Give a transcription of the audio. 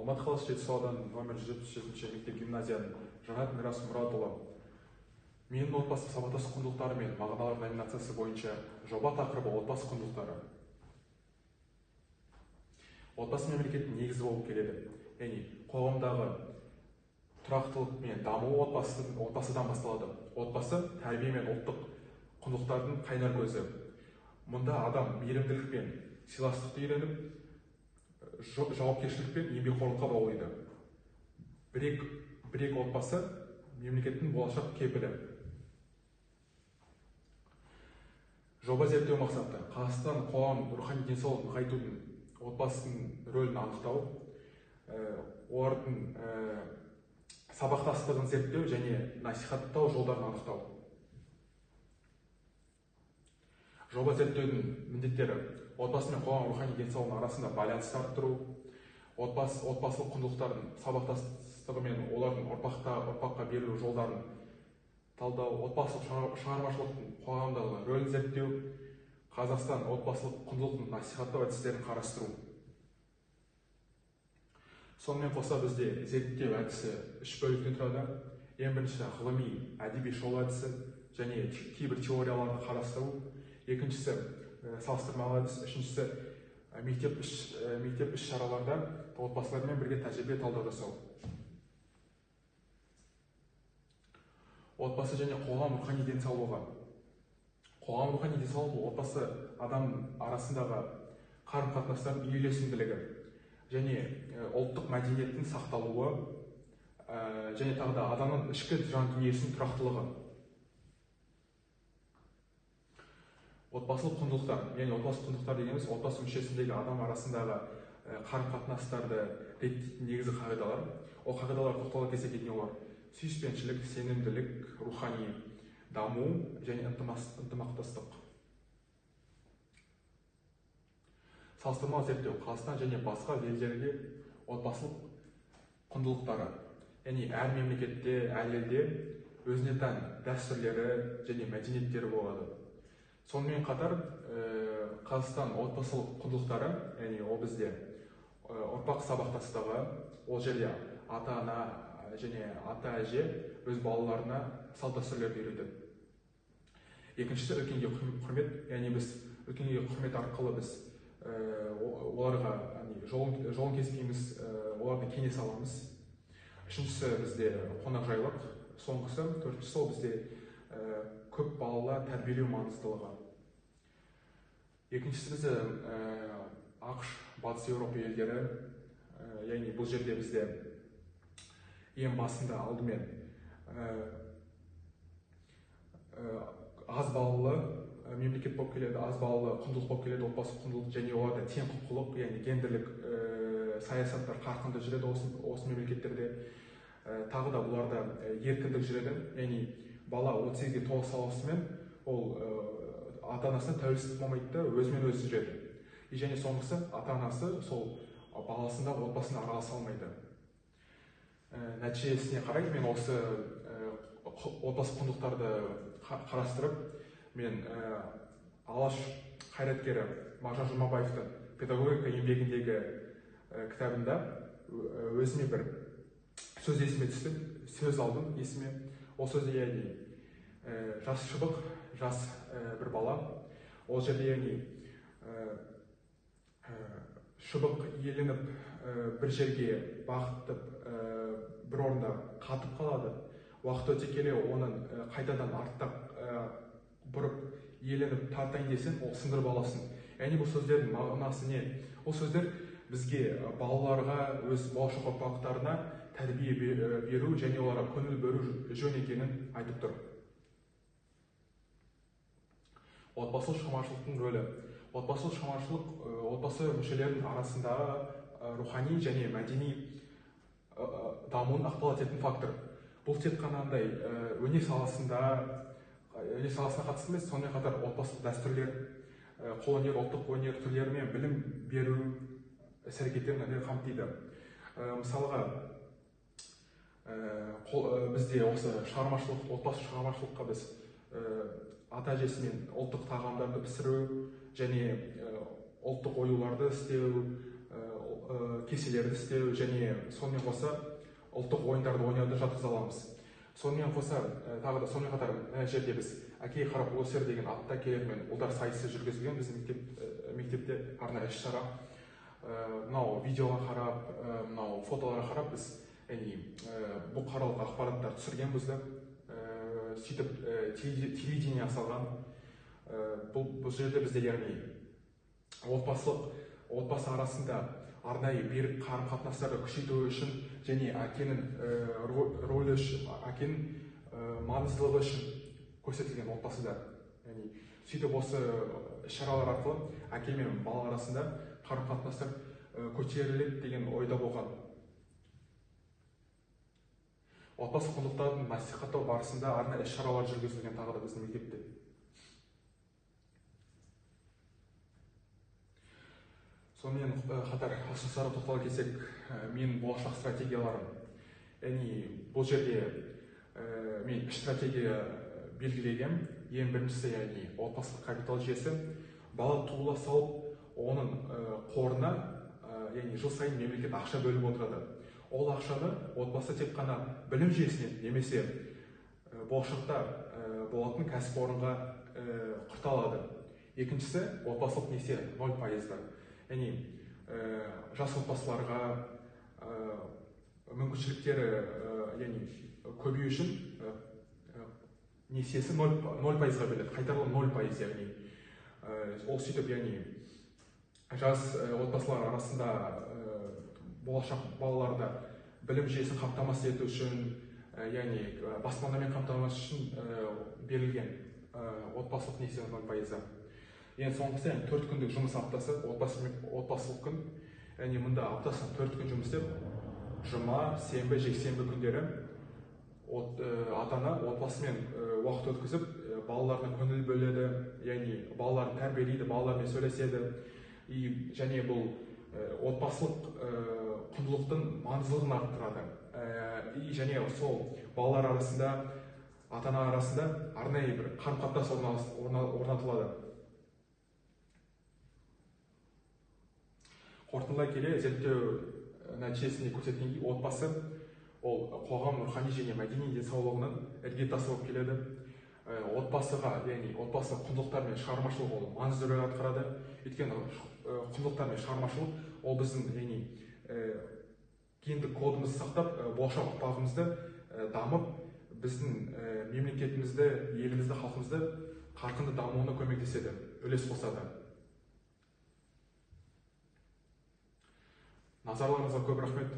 Алматы қаласы Жетісу ауданы номер 177 мектеп-гимназияның Жанат Мирас Мұратұлы менің отбасы сабақтас құндылықтары мен мағыналар номинациясы бойынша жоба тақырыбы отбасы құндылықтары. Отбасы мемлекеттің негізі болып келеді. Яғни қоғамдағы тұрақтылық мен даму отбасыдан басталады. Отбасы тәрбие мен ұлттық құндылықтардың қайнар көзі. Мұнда адам мейірімділік пен сыйластықты үйреніп, жауапкершілік пен еңбекқорлыққа баулиды. Бірек отбасы мемлекеттің болашақ кепілі. Жоба зерттеу мақсаты Қазақстан қоғам рухани денсаулығын нығайтудың отбасының рөлін анықтау, олардың сабақтастығын зерттеу және насихаттау жолдарын анықтау. Жоба зерттеудің міндеттері: отбасы мен қоғам рухани денсаулығының арасында байланысты арттыру, отбасылық құндылықтардың сабақтастығы мен олардың ұрпаққа берілу жолдарын талдау, отбасылық шығармашылықтың қоғамдағы рөлін зерттеу, Қазақстан отбасылық құндылықтың насихаттау әдістерін қарастыру. Сонымен қоса бізде зерттеу әдісі 3 бөліктен тұрады. Ең бірінші ғылыми әдеби шолу әдісі және кейбір теорияларды қарастыру. Екіншісі салыстырмалы әдіс, үшіншісі мектеп іс-шараларда отбасылармен бірге тәжірибе талдау жасау. Отбасы және қоғам рухани денсаулығы. Қоғам рухани денсаулығы отбасы адам арасындағы қарым-қатынастардың үйлесімділігі және ұлттық мәдениеттің сақталуы және тағы да адамның ішкі жан дүниесінің тұрақтылығы. Отбасылық құндылықтар, яғни отбасылық құндылықтар дегеніміз отбасы мүшесіндегі адам арасындағы қарым-қатынастарды реттейтін негізгі қағидалар. Ол қағидалар тоқтала келсек не олар? Сүйіспеншілік, сенімділік, рухани даму және ынтымақтастық. Салыстырмалы зерттеу Қазақстан және басқа елдерге отбасылық құндылықтары. Яғни әр мемлекетте, әр елде өзіне тән дәстүрлері және мәдениеттері болады. Сонымен қатар Қазақстан отбасылық құндылықтары, яғни ол бізде ұрпақ сабақтастығы, ол жерде ата-ана және ата-әже өз балаларына салт-дәстүрлерді үйретеді. Екіншісі үлкенге құрмет, яғни біз үлкенге құрмет арқылы біз оларға жолын кеспейміз, оларды кеңес аламыз. Үшіншісі бізде қонақжайлық, соңғысы, төртіншісі ол бізде көп балалы тәрбиелеу маңыздылығы. Екіншісі бізде ақш, батыс Еуропа елдері, яғни бұл жерде бізде ең басында алдымен аз балалы мемлекет болып келеді, аз балалы құндылық болып келеді, отбасы құндылық, және оларда тең құқылық, яғни гендерлік саясаттар қарқынды жүреді осы мемлекеттерде. Тағы да бұларда еркіндік жүреді, яғни бала 18-ге толық салысымен ол ата-анасына тәуелсіз болмайды да өзімен өзі жүреді. Және соңғысы ата-анасы сол баласында отбасына араласа алмайды. Нәтижесіне қарай мен осы отбасы құндылықтарды қарастырып, мен алаш қайраткері Мағжан Жұмабаевтың педагогика еңбегіндегі кітабында өзіме бір сөз есіме түсті, сөз алдым есіме. Ол сөзде яғни жас шыбық, жас бір бала, ол жерде яғни шыбық иеленіп бір жерге бағыттып бір орында қатып қалады. Уақыт өте келе оның қайтадан артта бұрып иеленіп тартайын десең, ол сындырып аласың. Яғни бұл сөздердің мағынасы не? Ол сөздер бізге балаларға, өз болашақ ұрпақтарына тәрбие беру және оларға көңіл бөлу жөн екенін айтып тұр. Отбасылық шығармашылықтың рөлі. Отбасылық шығармашылық отбасы мүшелерінің арасындағы рухани және мәдени дамуын ықпал ететін фактор. Бұл тек қана өнер саласына қатысты емес, сонымен қатар отбасылық дәстүрлер, қолөнер, ұлттық өнер түрлері мен білім беру іс-әрекеттерін қамтиды. Мысалға, бізде осы отбасы шығармашылыққа біз ата-әжесімен ұлттық тағамдарды пісіру және ұлттық оюларды істеу, кеселерді істеу және сонымен қоса ұлттық ойындарды ойнауды жатқыза аламыз. Сонымен қоса тағы да сонымен қатар мына жерде біз әкеге қарап ұл өсер деген атты әкелер мен ұлдар сайысы жүргізілген біздің мектепте арнайы іс-шара. Мынау видеоға қарап, мынау фотоларға қарап біз бұқаралық ақпараттар түсіргенбізді, сөйтіп телевидение салған. Бұл жерде бізде яғни отбасы арасында арнайы берік қарым-қатынастарды күшейту үшін және әкенің рөлі үшін, әкенің маңыздылығы үшін көрсетілген отбасыда. Сөйтіп осы іс-шаралар арқылы әке мен бала арасында қарым-қатынастар көтеріледі деген ойда болған. Отбасы құндылықтарын насихаттау барысында арнайы іс-шаралар жүргізілген тағы да біздің мектепте. Сонымен қатар ұсыныстарға тоқтала келсек, мен болашақ стратегияларым. Бұл жерде мен үш стратегия белгілеген. Ең біріншісі отбасылық капитал жүйесі. Бала туыла салып, оның қорына жыл сайын мемлекет ақша бөліп отырады. Ол ақшаны отбасы тек қана білім жүйесіне немесе болашақта болатын кәсіпорынға құрта алады. Екіншісі отбасылық несие 0%. Жас отбасыларға мүмкіншіліктері көбею үшін несиесі 0%-ға беріледі, қайтарылым 0%, яғни ол сөйтіп жас отбасылар арасында болашақ балаларды білім жүйесін қамтамасыз ету үшін, баспанамен қамтамасыз үшін берілген отбасылық несие 0%. Ең соңғысы 4 күндік жұмыс аптасы, отбасылық күн. Мұнда аптасына 4 күн жұмыс істеп, жұма, сенбі, жексенбі күндері ата-ана отбасымен уақыт өткізіп, балаларына көңіл бөледі, балаларын тәрбиелейді, балалармен сөйлеседі. Және бұл отбасылық құндылықтың маңыздылығын арттырады. Және сол балалар арасында, ата-ана арасында арнайы бір қарым-қатынас орнатылады. Қорытындылай келе, зерттеу нәтижесінде көрсеткендей, отбасы ол қоғам рухани және мәдени денсаулығының іргетасы болып келеді. Отбасыға, отбасы құндылықтар мен шығармашылық ол маңызды рөл атқарады. Өйткені құндылықтар мен шығармашылық ол біздің гендік кодымызды сақтап, болашақ ұрпағымызды дамып, біздің мемлекетімізді, елімізді, халқымызды қарқынды дамуына көмектеседі, үлес қосады. Назарларыңызға көп рахмет.